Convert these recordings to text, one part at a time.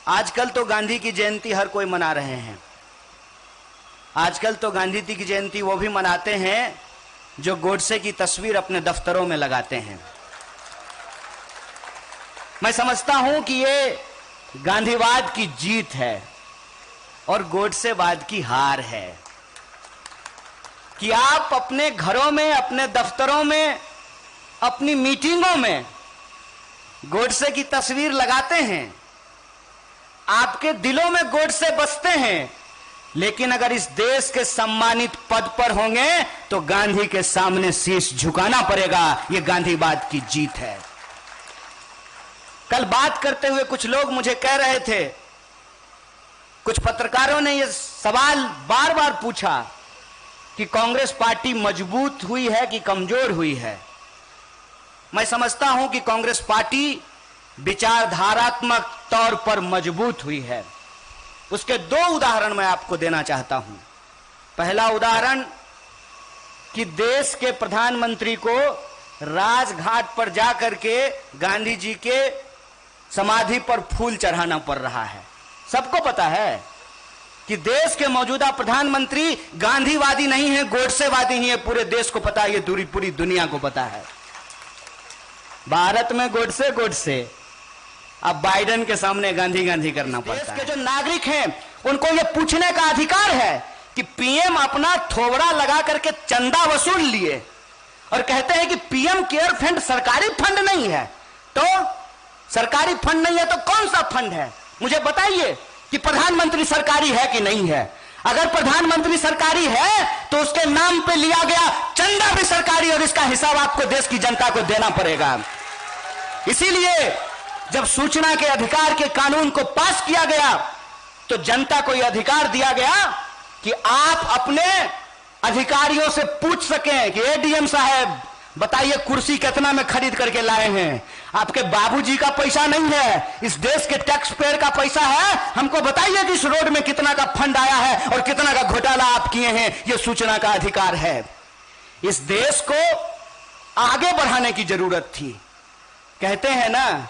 आजकल तो गांधी की जयंती हर कोई मना रहे हैं। आजकल तो गांधी जी की जयंती वो भी मनाते हैं जो गोडसे की तस्वीर अपने दफ्तरों में लगाते हैं। मैं समझता हूं कि ये गांधीवाद की जीत है और गोडसेवाद की हार है कि आप अपने घरों में, अपने दफ्तरों में, अपनी मीटिंगों में गोडसे की तस्वीर लगाते हैं। आपके दिलों में गोडसे बसते हैं, लेकिन अगर इस देश के सम्मानित पद पर होंगे तो गांधी के सामने शीश झुकाना पड़ेगा। यह गांधीवाद की जीत है। कल बात करते हुए कुछ लोग मुझे कह रहे थे, कुछ पत्रकारों ने यह सवाल बार बार पूछा कि कांग्रेस पार्टी मजबूत हुई है कि कमजोर हुई है। मैं समझता हूं कि कांग्रेस पार्टी विचारधारात्मक तौर पर मजबूत हुई है। उसके दो उदाहरण मैं आपको देना चाहता हूं। पहला उदाहरण कि देश के प्रधानमंत्री को राजघाट पर जाकर के गांधी जी के समाधि पर फूल चढ़ाना पड़ रहा है। सबको पता है कि देश के मौजूदा प्रधानमंत्री गांधीवादी नहीं है, गोडसेवादी ही है। पूरे देश को पता है, ये पूरी दुनिया को पता है। भारत में गोडसे गोडसे, अब बाइडेन के सामने गांधी गांधी करना पड़ता है। देश के जो नागरिक हैं उनको यह पूछने का अधिकार है कि पीएम अपना थोबड़ा लगा करके चंदा वसूल लिए और कहते हैं कि पीएम केयर फंड सरकारी फंड नहीं है। तो सरकारी फंड नहीं है तो कौन सा फंड है? मुझे बताइए कि प्रधानमंत्री सरकारी है कि नहीं है। अगर प्रधानमंत्री सरकारी है तो उसके नाम पे लिया गया चंदा भी सरकारी और इसका हिसाब आपको देश की जनता को देना पड़ेगा। इसीलिए जब सूचना के अधिकार के कानून को पास किया गया तो जनता को यह अधिकार दिया गया कि आप अपने अधिकारियों से पूछ सकें कि एडीएम साहब बताइए कुर्सी कितना में खरीद करके लाए हैं? आपके बाबूजी का पैसा नहीं है, इस देश के टैक्स पेयर का पैसा है। हमको बताइए कि इस रोड में कितना का फंड आया है और कितना का घोटाला आप किए हैं। यह सूचना का अधिकार है। इस देश को आगे बढ़ाने की जरूरत थी। कहते हैं ना,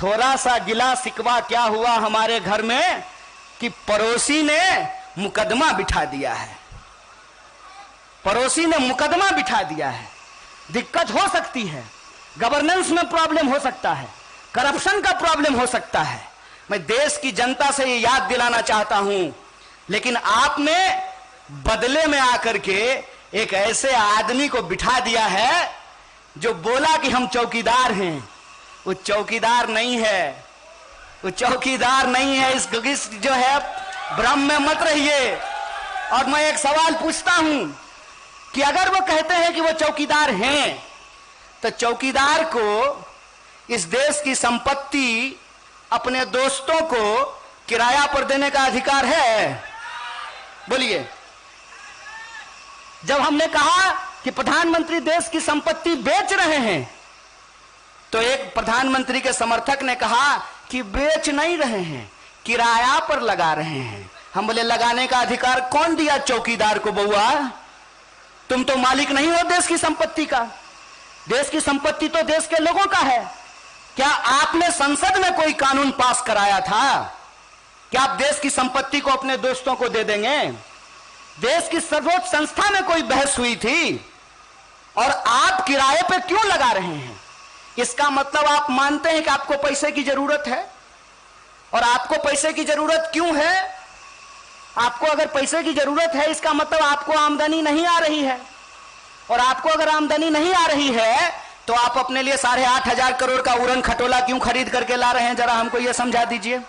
थोड़ा सा गिला शिकवा क्या हुआ हमारे घर में कि पड़ोसी ने मुकदमा बिठा दिया है। पड़ोसी ने मुकदमा बिठा दिया है। दिक्कत हो सकती है, गवर्नेंस में प्रॉब्लम हो सकता है, करप्शन का प्रॉब्लम हो सकता है। मैं देश की जनता से ये याद दिलाना चाहता हूं, लेकिन आपने बदले में आकर के एक ऐसे आदमी को बिठा दिया है जो बोला कि हम चौकीदार हैं। वो चौकीदार नहीं है, वो चौकीदार नहीं है। इस जो है भ्रम में मत रहिए। और मैं एक सवाल पूछता हूं कि अगर वो कहते हैं कि वो चौकीदार हैं तो चौकीदार को इस देश की संपत्ति अपने दोस्तों को किराया पर देने का अधिकार है? बोलिए। जब हमने कहा कि प्रधानमंत्री देश की संपत्ति बेच रहे हैं तो एक प्रधानमंत्री के समर्थक ने कहा कि बेच नहीं रहे हैं, किराया पर लगा रहे हैं। हम बोले लगाने का अधिकार कौन दिया चौकीदार को? बउआ, तुम तो मालिक नहीं हो देश की संपत्ति का। देश की संपत्ति तो देश के लोगों का है। क्या आपने संसद में कोई कानून पास कराया था? क्या आप देश की संपत्ति को अपने दोस्तों को दे देंगे? देश की सर्वोच्च संस्था में कोई बहस हुई थी और आप किराए पे क्यों लगा रहे हैं? इसका मतलब आप मानते हैं कि आपको पैसे की जरूरत है। और आपको पैसे की जरूरत क्यों है? आपको अगर पैसे की जरूरत है इसका मतलब आपको आमदनी नहीं आ रही है। और आपको अगर आमदनी नहीं आ रही है तो आप अपने लिए 8,500 करोड़ का उड़न खटोला क्यों खरीद करके ला रहे हैं? जरा हमको यह समझा दीजिए।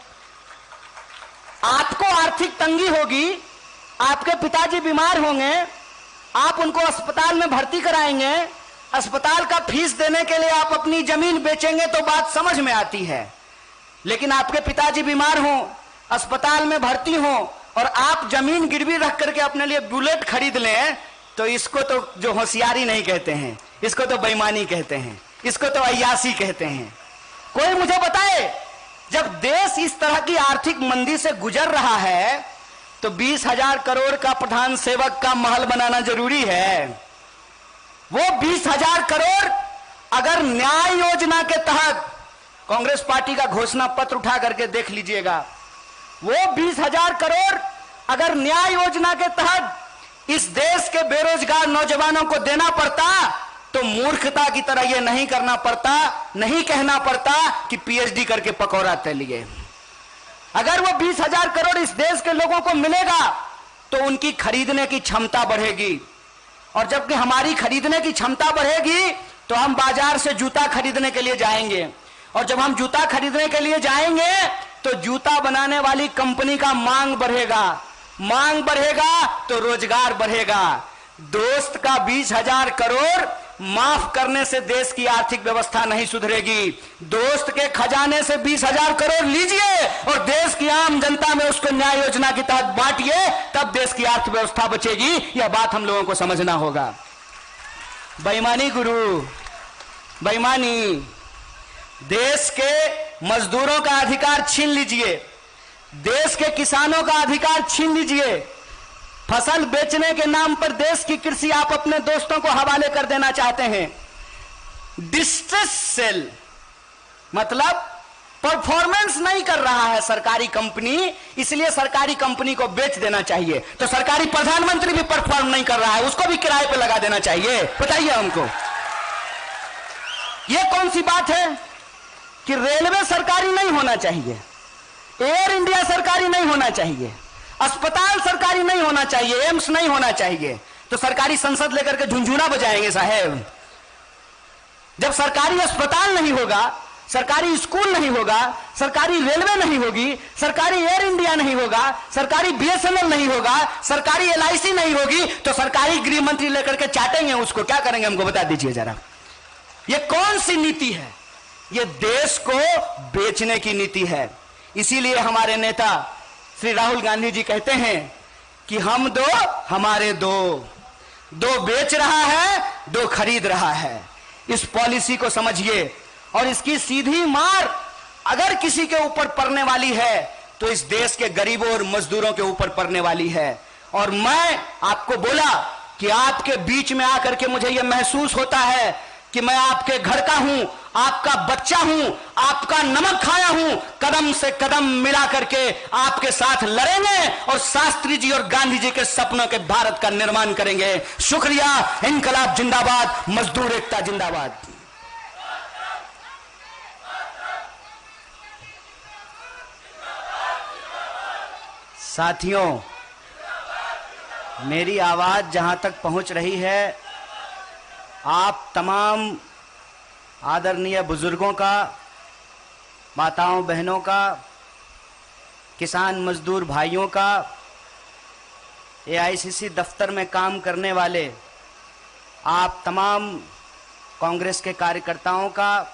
आपको आर्थिक तंगी होगी, आपके पिताजी बीमार होंगे, आप उनको अस्पताल में भर्ती कराएंगे, अस्पताल का फीस देने के लिए आप अपनी जमीन बेचेंगे तो बात समझ में आती है। लेकिन आपके पिताजी बीमार हों, अस्पताल में भर्ती हों और आप जमीन गिरवी रख करके अपने लिए बुलेट खरीद लें तो इसको तो जो होशियारी नहीं कहते हैं, इसको तो बेईमानी कहते हैं, इसको तो अय्यासी कहते हैं। कोई मुझे बताए, जब देश इस तरह की आर्थिक मंदी से गुजर रहा है तो 20,000 करोड़ का प्रधान सेवक का महल बनाना जरूरी है। वो 20,000 करोड़ अगर न्याय योजना के तहत कांग्रेस पार्टी का घोषणा पत्र उठा करके देख लीजिएगा। वो 20,000 करोड़ अगर न्याय योजना के तहत इस देश के बेरोजगार नौजवानों को देना पड़ता तो मूर्खता की तरह यह नहीं करना पड़ता, नहीं कहना पड़ता कि पीएचडी करके पकौड़ा तलिए। अगर वो 20,000 करोड़ इस देश के लोगों को मिलेगा तो उनकी खरीदने की क्षमता बढ़ेगी, और जबकि हमारी खरीदने की क्षमता बढ़ेगी तो हम बाजार से जूता खरीदने के लिए जाएंगे, और जब हम जूता खरीदने के लिए जाएंगे तो जूता बनाने वाली कंपनी का मांग बढ़ेगा, मांग बढ़ेगा तो रोजगार बढ़ेगा। दोस्त का 20,000 करोड़ माफ करने से देश की आर्थिक व्यवस्था नहीं सुधरेगी। दोस्त के खजाने से 20,000 करोड़ लीजिए और देश की आम जनता में उसको न्याय योजना के तहत बांटिए, तब देश की अर्थव्यवस्था बचेगी। यह बात हम लोगों को समझना होगा। बेईमानी गुरु, बेईमानी। देश के मजदूरों का अधिकार छीन लीजिए, देश के किसानों का अधिकार छीन लीजिए। फसल बेचने के नाम पर देश की कृषि आप अपने दोस्तों को हवाले कर देना चाहते हैं। डिस्ट्रेस सेल मतलब परफॉर्मेंस नहीं कर रहा है सरकारी कंपनी, इसलिए सरकारी कंपनी को बेच देना चाहिए। तो सरकारी प्रधानमंत्री भी परफॉर्म नहीं कर रहा है, उसको भी किराए पे लगा देना चाहिए। बताइए हमको, यह कौन सी बात है कि रेलवे सरकारी नहीं होना चाहिए, एयर इंडिया सरकारी नहीं होना चाहिए, अस्पताल सरकारी नहीं होना चाहिए, एम्स नहीं होना चाहिए, तो सरकारी संसद लेकर के झुंझुना बजाएंगे साहेब। जब सरकारी अस्पताल नहीं होगा, सरकारी स्कूल नहीं होगा, सरकारी रेलवे नहीं होगी, सरकारी एयर इंडिया नहीं होगा, सरकारी बीएसएनएल नहीं होगा, सरकारी एलआईसी नहीं होगी, तो सरकारी गृह मंत्री लेकर के चाटेंगे उसको। क्या करेंगे हमको बता दीजिए जरा। ये कौन सी नीति है? ये देश को बेचने की नीति है। इसीलिए हमारे नेता श्री राहुल गांधी जी कहते हैं कि हम दो हमारे दो, दो बेच रहा है, दो खरीद रहा है। इस पॉलिसी को समझिए, और इसकी सीधी मार अगर किसी के ऊपर पड़ने वाली है तो इस देश के गरीबों और मजदूरों के ऊपर पड़ने वाली है। और मैं आपको बोला कि आपके बीच में आकर के मुझे यह महसूस होता है कि मैं आपके घर का हूं, आपका बच्चा हूं, आपका नमक खाया हूं। कदम से कदम मिला करके आपके साथ लड़ेंगे और शास्त्री जी और गांधी जी के सपनों के भारत का निर्माण करेंगे। शुक्रिया। इनकलाब जिंदाबाद, मजदूर एकता जिंदाबाद। साथियों, मेरी आवाज जहां तक पहुंच रही है, आप तमाम आदरणीय बुजुर्गों का, माताओं बहनों का, किसान मजदूर भाइयों का, एआईसीसी दफ्तर में काम करने वाले आप तमाम कांग्रेस के कार्यकर्ताओं का,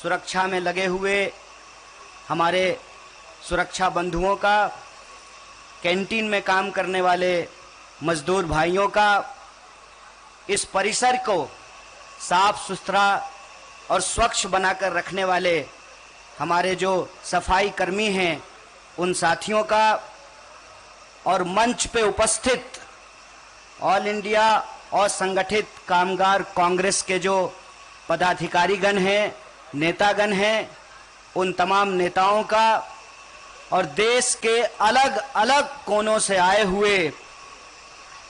सुरक्षा में लगे हुए हमारे सुरक्षा बंधुओं का, कैंटीन में काम करने वाले मजदूर भाइयों का, इस परिसर को साफ सुथरा और स्वच्छ बनाकर रखने वाले हमारे जो सफाई कर्मी हैं, उन साथियों का, और मंच पे उपस्थित ऑल इंडिया और संगठित कामगार कांग्रेस के जो पदाधिकारीगण हैं, नेतागण हैं, उन तमाम नेताओं का, और देश के अलग अलग कोनों से आए हुए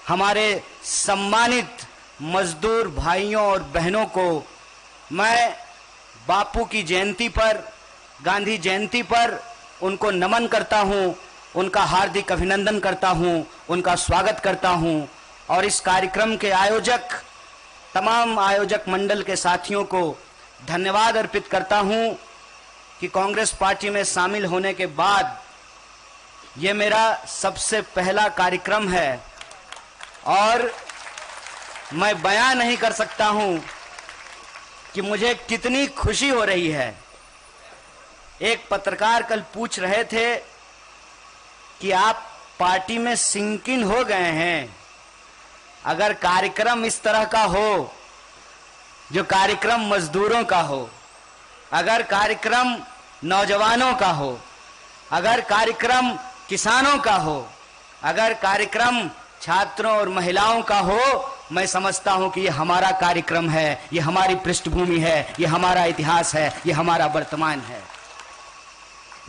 हमारे सम्मानित मजदूर भाइयों और बहनों को मैं बापू की जयंती पर, गांधी जयंती पर उनको नमन करता हूं, उनका हार्दिक अभिनंदन करता हूं, उनका स्वागत करता हूं। और इस कार्यक्रम के आयोजक, तमाम आयोजक मंडल के साथियों को धन्यवाद अर्पित करता हूं कि कांग्रेस पार्टी में शामिल होने के बाद ये मेरा सबसे पहला कार्यक्रम है, और मैं बयान नहीं कर सकता हूं कि मुझे कितनी खुशी हो रही है। एक पत्रकार कल पूछ रहे थे कि आप पार्टी में सिंक इन हो गए हैं। अगर कार्यक्रम इस तरह का हो, जो कार्यक्रम मजदूरों का हो, अगर कार्यक्रम नौजवानों का हो, अगर कार्यक्रम किसानों का हो, अगर कार्यक्रम छात्रों और महिलाओं का हो, मैं समझता हूं कि ये हमारा कार्यक्रम है, ये हमारी पृष्ठभूमि है, ये हमारा इतिहास है, ये हमारा वर्तमान है।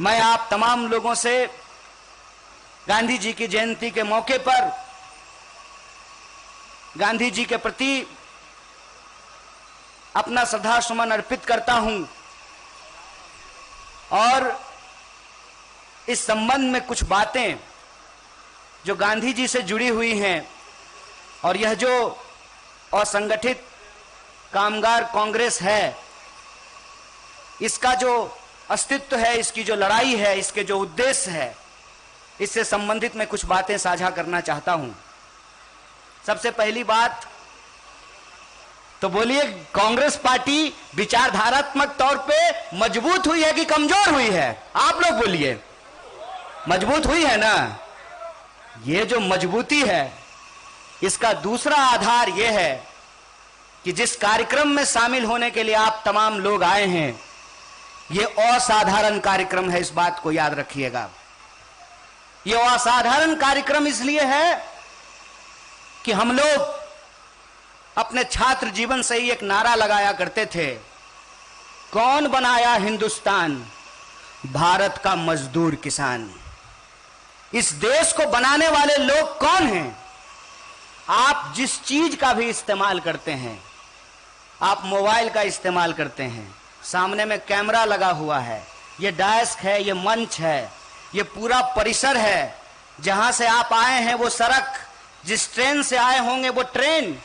मैं आप तमाम लोगों से गांधी जी की जयंती के मौके पर गांधी जी के प्रति अपना श्रद्धा सुमन अर्पित करता हूं और इस संबंध में कुछ बातें जो गांधी जी से जुड़ी हुई हैं और यह जो असंगठित कामगार कांग्रेस है, इसका जो अस्तित्व है, इसकी जो लड़ाई है, इसके जो उद्देश्य है, इससे संबंधित मैं कुछ बातें साझा करना चाहता हूं। सबसे पहली बात तो बोलिए, कांग्रेस पार्टी विचारधारात्मक तौर पे मजबूत हुई है कि कमजोर हुई है? आप लोग बोलिए, मजबूत हुई है ना? ये जो मजबूती है, इसका दूसरा आधार यह है कि जिस कार्यक्रम में शामिल होने के लिए आप तमाम लोग आए हैं, यह असाधारण कार्यक्रम है। इस बात को याद रखिएगा। यह असाधारण कार्यक्रम इसलिए है कि हम लोग अपने छात्र जीवन से ही एक नारा लगाया करते थे, कौन बनाया हिंदुस्तान? भारत का मजदूर किसान। इस देश को बनाने वाले लोग कौन हैं? आप जिस चीज का भी इस्तेमाल करते हैं, आप मोबाइल का इस्तेमाल करते हैं, सामने में कैमरा लगा हुआ है, ये डेस्क है, ये मंच है, ये पूरा परिसर है। जहां से आप आए हैं वो सड़क, जिस ट्रेन से आए होंगे वो ट्रेन,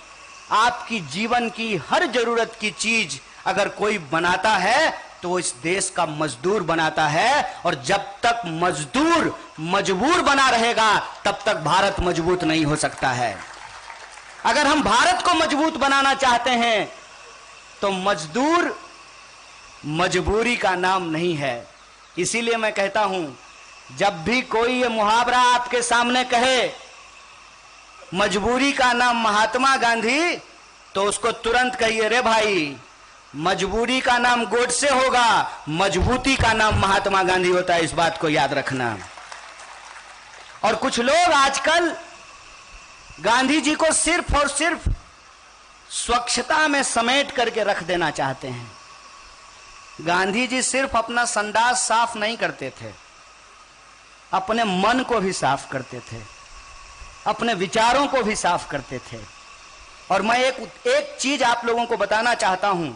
आपकी जीवन की हर जरूरत की चीज अगर कोई बनाता है तो इस देश का मजदूर बनाता है। और जब तक मजदूर मजबूर बना रहेगा तब तक भारत मजबूत नहीं हो सकता है। अगर हम भारत को मजबूत बनाना चाहते हैं तो मजदूर मजबूरी का नाम नहीं है। इसीलिए मैं कहता हूं, जब भी कोई ये मुहावरा आपके सामने कहे मजबूरी का नाम महात्मा गांधी, तो उसको तुरंत कहिए, रे भाई, मजबूरी का नाम गोडसे होगा, मजबूती का नाम महात्मा गांधी होता है। इस बात को याद रखना। और कुछ लोग आजकल गांधी जी को सिर्फ और सिर्फ स्वच्छता में समेट करके रख देना चाहते हैं। गांधी जी सिर्फ अपना संडास साफ नहीं करते थे, अपने मन को भी साफ करते थे, अपने विचारों को भी साफ करते थे। और मैं एक चीज आप लोगों को बताना चाहता हूं।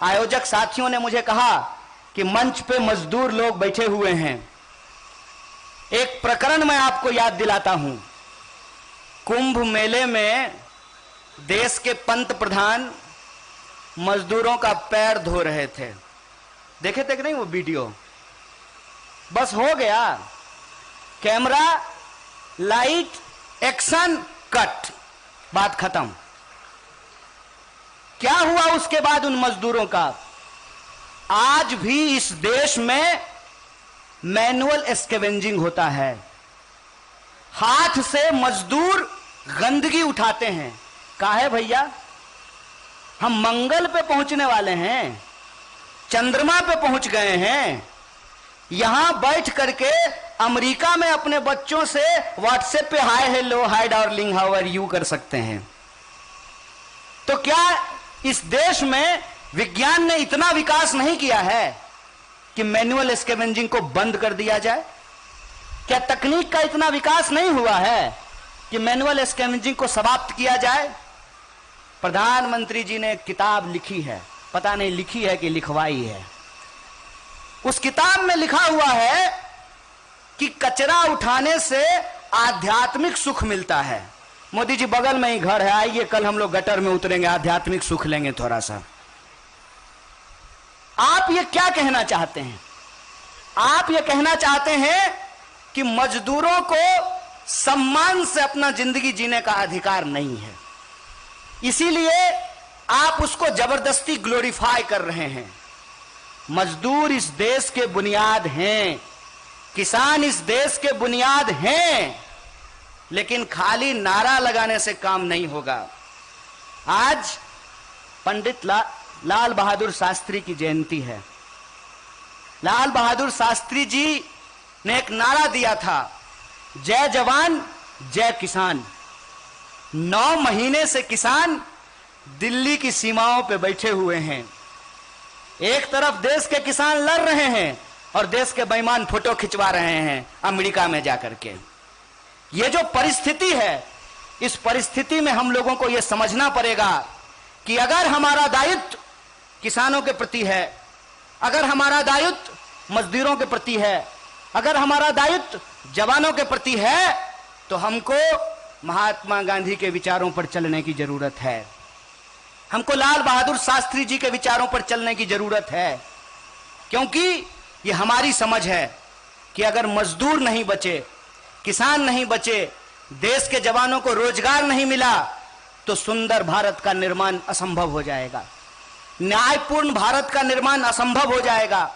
आयोजक साथियों ने मुझे कहा कि मंच पे मजदूर लोग बैठे हुए हैं। एक प्रकरण मैं आपको याद दिलाता हूं। कुंभ मेले में देश के पंत प्रधान मजदूरों का पैर धो रहे थे। देखे थे कि नहीं वो वीडियो? बस हो गया, कैमरा, लाइट, एक्शन, कट, बात खत्म। क्या हुआ उसके बाद उन मजदूरों का? आज भी इस देश में मैनुअल स्कैवेंजिंग होता है। हाथ से मजदूर गंदगी उठाते हैं। काहे भैया? हम मंगल पे पहुंचने वाले हैं, चंद्रमा पे पहुंच गए हैं। यहां बैठ करके अमेरिका में अपने बच्चों से व्हाट्सएप पे hi hello hi darling how are you कर सकते हैं। तो क्या इस देश में विज्ञान ने इतना विकास नहीं किया है कि मैनुअल स्कैवेंजिंग को बंद कर दिया जाए? क्या तकनीक का इतना विकास नहीं हुआ है कि मैनुअल स्कैवेंजिंग को समाप्त किया जाए? प्रधानमंत्री जी ने एक किताब लिखी है, पता नहीं लिखी है कि लिखवाई है। उस किताब में लिखा हुआ है कि कचरा उठाने से आध्यात्मिक सुख मिलता है। मोदी जी बगल में ही घर है, आइए कल हम लोग गटर में उतरेंगे, आध्यात्मिक सुख लेंगे थोड़ा सा। आप ये क्या कहना चाहते हैं? आप ये कहना चाहते हैं कि मजदूरों को सम्मान से अपना जिंदगी जीने का अधिकार नहीं है, इसीलिए आप उसको जबरदस्ती ग्लोरीफाई कर रहे हैं। मजदूर इस देश के बुनियाद हैं, किसान इस देश के बुनियाद हैं, लेकिन खाली नारा लगाने से काम नहीं होगा। आज पंडित लाल बहादुर शास्त्री की जयंती है। लाल बहादुर शास्त्री जी ने एक नारा दिया था, जय जवान जय किसान। 9 महीने से किसान दिल्ली की सीमाओं पे बैठे हुए हैं। एक तरफ देश के किसान लड़ रहे हैं और देश के बेईमान फोटो खिंचवा रहे हैं अमेरिका में जाकर के। ये जो परिस्थिति है, इस परिस्थिति में हम लोगों को यह समझना पड़ेगा कि अगर हमारा दायित्व किसानों के प्रति है, अगर हमारा दायित्व मजदूरों के प्रति है, अगर हमारा दायित्व जवानों के प्रति है, तो हमको महात्मा गांधी के विचारों पर चलने की जरूरत है। हमको लाल बहादुर शास्त्री जी के विचारों पर चलने की जरूरत है, क्योंकि ये हमारी समझ है कि अगर मजदूर नहीं बचे, किसान नहीं बचे, देश के जवानों को रोजगार नहीं मिला, तो सुंदर भारत का निर्माण असंभव हो जाएगा, न्यायपूर्ण भारत का निर्माण असंभव हो जाएगा।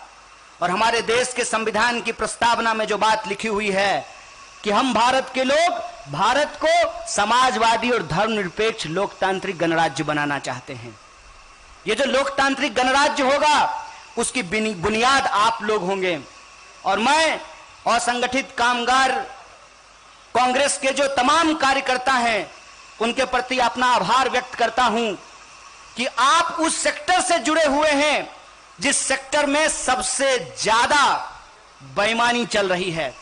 और हमारे देश के संविधान की प्रस्तावना में जो बात लिखी हुई है कि हम भारत के लोग भारत को समाजवादी और धर्मनिरपेक्ष लोकतांत्रिक गणराज्य बनाना चाहते हैं। ये जो लोकतांत्रिक गणराज्य होगा, उसकी बुनियाद आप लोग होंगे। और मैं असंगठित कामगार कांग्रेस के जो तमाम कार्यकर्ता हैं, उनके प्रति अपना आभार व्यक्त करता हूं कि आप उस सेक्टर से जुड़े हुए हैं जिस सेक्टर में सबसे ज्यादा बेईमानी चल रही है,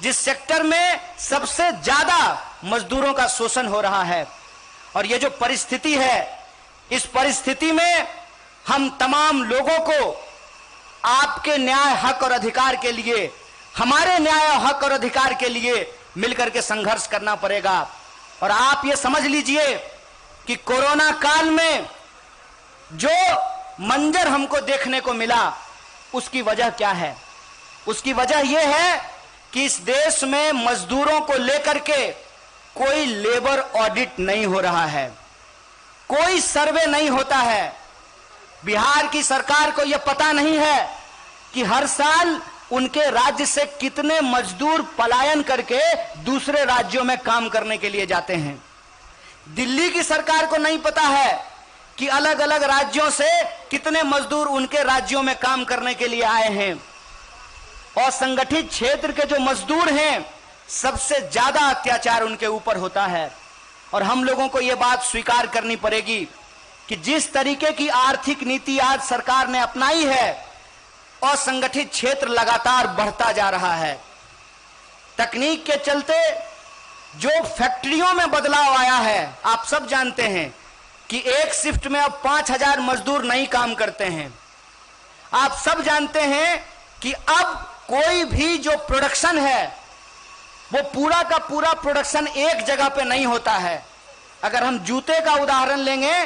जिस सेक्टर में सबसे ज्यादा मजदूरों का शोषण हो रहा है। और ये जो परिस्थिति है, इस परिस्थिति में हम तमाम लोगों को आपके न्याय, हक और अधिकार के लिए, हमारे न्याय, हक और अधिकार के लिए मिलकर के संघर्ष करना पड़ेगा। और आप ये समझ लीजिए कि कोरोना काल में जो मंजर हमको देखने को मिला, उसकी वजह क्या है? उसकी वजह यह है कि इस देश में मजदूरों को लेकर के कोई लेबर ऑडिट नहीं हो रहा है, कोई सर्वे नहीं होता है। बिहार की सरकार को यह पता नहीं है कि हर साल उनके राज्य से कितने मजदूर पलायन करके दूसरे राज्यों में काम करने के लिए जाते हैं। दिल्ली की सरकार को नहीं पता है कि अलग अलग राज्यों से कितने मजदूर उनके राज्यों में काम करने के लिए आए हैं। और संगठित क्षेत्र के जो मजदूर हैं, सबसे ज्यादा अत्याचार उनके ऊपर होता है। और हम लोगों को यह बात स्वीकार करनी पड़ेगी कि जिस तरीके की आर्थिक नीति आज सरकार ने अपनाई है, असंगठित क्षेत्र लगातार बढ़ता जा रहा है। तकनीक के चलते जो फैक्ट्रियों में बदलाव आया है, आप सब जानते हैं कि एक शिफ्ट में अब 5000 मजदूर नहीं काम करते हैं। आप सब जानते हैं कि अब कोई भी जो प्रोडक्शन है, वो पूरा का पूरा प्रोडक्शन एक जगह पे नहीं होता है। अगर हम जूते का उदाहरण लेंगे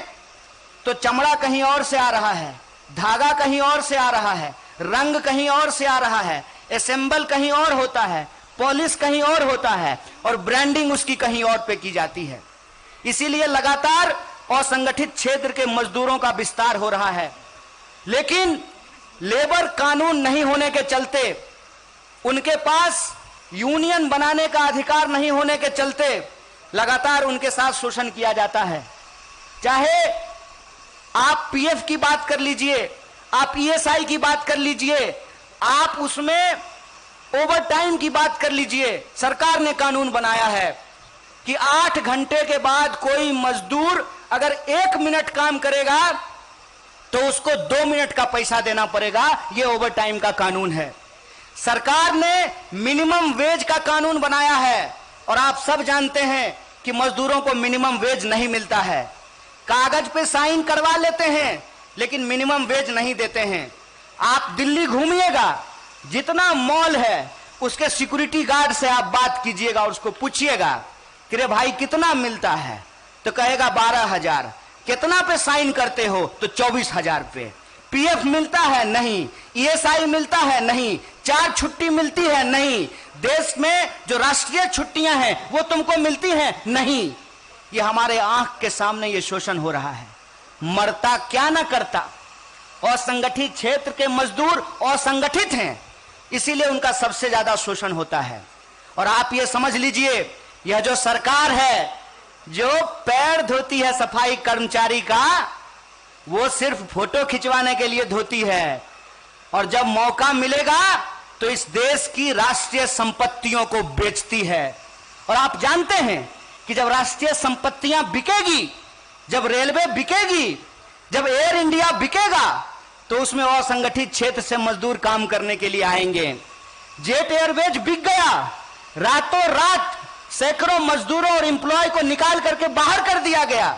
तो चमड़ा कहीं और से आ रहा है, धागा कहीं और से आ रहा है, रंग कहीं और से आ रहा है, असेंबल कहीं और होता है, पॉलिश कहीं और होता है, और ब्रांडिंग उसकी कहीं और पे की जाती है। इसीलिए लगातार असंगठित क्षेत्र के मजदूरों का विस्तार हो रहा है। लेकिन लेबर कानून नहीं होने के चलते, उनके पास यूनियन बनाने का अधिकार नहीं होने के चलते लगातार उनके साथ शोषण किया जाता है। चाहे आप पीएफ की बात कर लीजिए, आप ईएसआई की बात कर लीजिए, आप उसमें ओवर टाइम की बात कर लीजिए। सरकार ने कानून बनाया है कि 8 घंटे के बाद कोई मजदूर अगर 1 मिनट काम करेगा तो उसको 2 मिनट का पैसा देना पड़ेगा। यह ओवर टाइम का कानून है। सरकार ने मिनिमम वेज का कानून बनाया है, और आप सब जानते हैं कि मजदूरों को मिनिमम वेज नहीं मिलता है। कागज पे साइन करवा लेते हैं, लेकिन मिनिमम वेज नहीं देते हैं। आप दिल्ली घूमिएगा, जितना मॉल है उसके सिक्योरिटी गार्ड से आप बात कीजिएगा, उसको पूछिएगा कि रे भाई कितना मिलता है, तो कहेगा 12,000। कितना पे साइन करते हो, तो 24,000 पे। पीएफ मिलता है? नहीं। ईएसआई मिलता है? नहीं। 4 छुट्टी मिलती है? नहीं। देश में जो राष्ट्रीय छुट्टियां हैं वो तुमको मिलती हैं? नहीं। ये हमारे आंख के सामने ये शोषण हो रहा है। मरता क्या ना करता। असंगठित क्षेत्र के मजदूर असंगठित हैं, इसीलिए उनका सबसे ज्यादा शोषण होता है। और आप ये समझ लीजिए, यह जो सरकार है जो पैर धोती है सफाई कर्मचारी का, वो सिर्फ फोटो खिंचवाने के लिए धोती है, और जब मौका मिलेगा तो इस देश की राष्ट्रीय संपत्तियों को बेचती है। और आप जानते हैं कि जब राष्ट्रीय संपत्तियां बिकेगी, जब रेलवे बिकेगी, जब एयर इंडिया बिकेगा, तो उसमें असंगठित क्षेत्र से मजदूर काम करने के लिए आएंगे। जेट एयरवेज बिक गया, रातों रात सैकड़ों मजदूरों और एम्प्लॉय को निकाल करके बाहर कर दिया गया।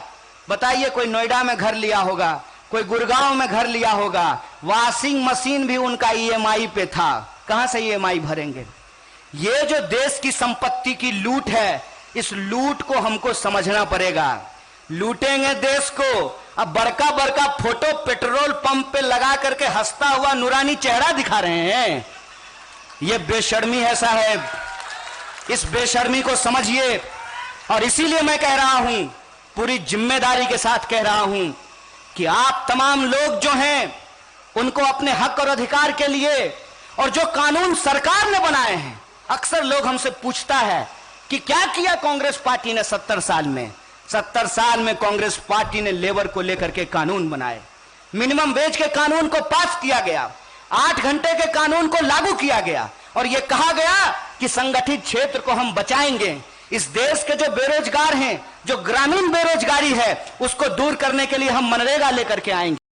बताइए, कोई नोएडा में घर लिया होगा, कोई गुड़गांव में घर लिया होगा, वॉशिंग मशीन भी उनका ईएमआई पे था, कहां से ईएमआई भरेंगे? ये जो देश की संपत्ति की लूट है, इस लूट को हमको समझना पड़ेगा। लूटेंगे देश को। अब बड़का बड़का फोटो पेट्रोल पंप पे लगा करके हंसता हुआ नूरानी चेहरा दिखा रहे हैं, ये बेशर्मी है साहब, इस बेशर्मी को समझिए। और इसीलिए मैं कह रहा हूं, पूरी जिम्मेदारी के साथ कह रहा हूं कि आप तमाम लोग जो हैं, उनको अपने हक और अधिकार के लिए, और जो कानून सरकार ने बनाए हैं, अक्सर लोग हमसे पूछता है कि क्या किया कांग्रेस पार्टी ने 70 साल में। 70 साल में कांग्रेस पार्टी ने लेबर को लेकर के कानून बनाए, मिनिमम वेज के कानून को पास किया गया, 8 घंटे के कानून को लागू किया गया, और यह कहा गया कि संगठित क्षेत्र को हम बचाएंगे। इस देश के जो बेरोजगार हैं, जो ग्रामीण बेरोजगारी है, उसको दूर करने के लिए हम मनरेगा लेकर के आएंगे।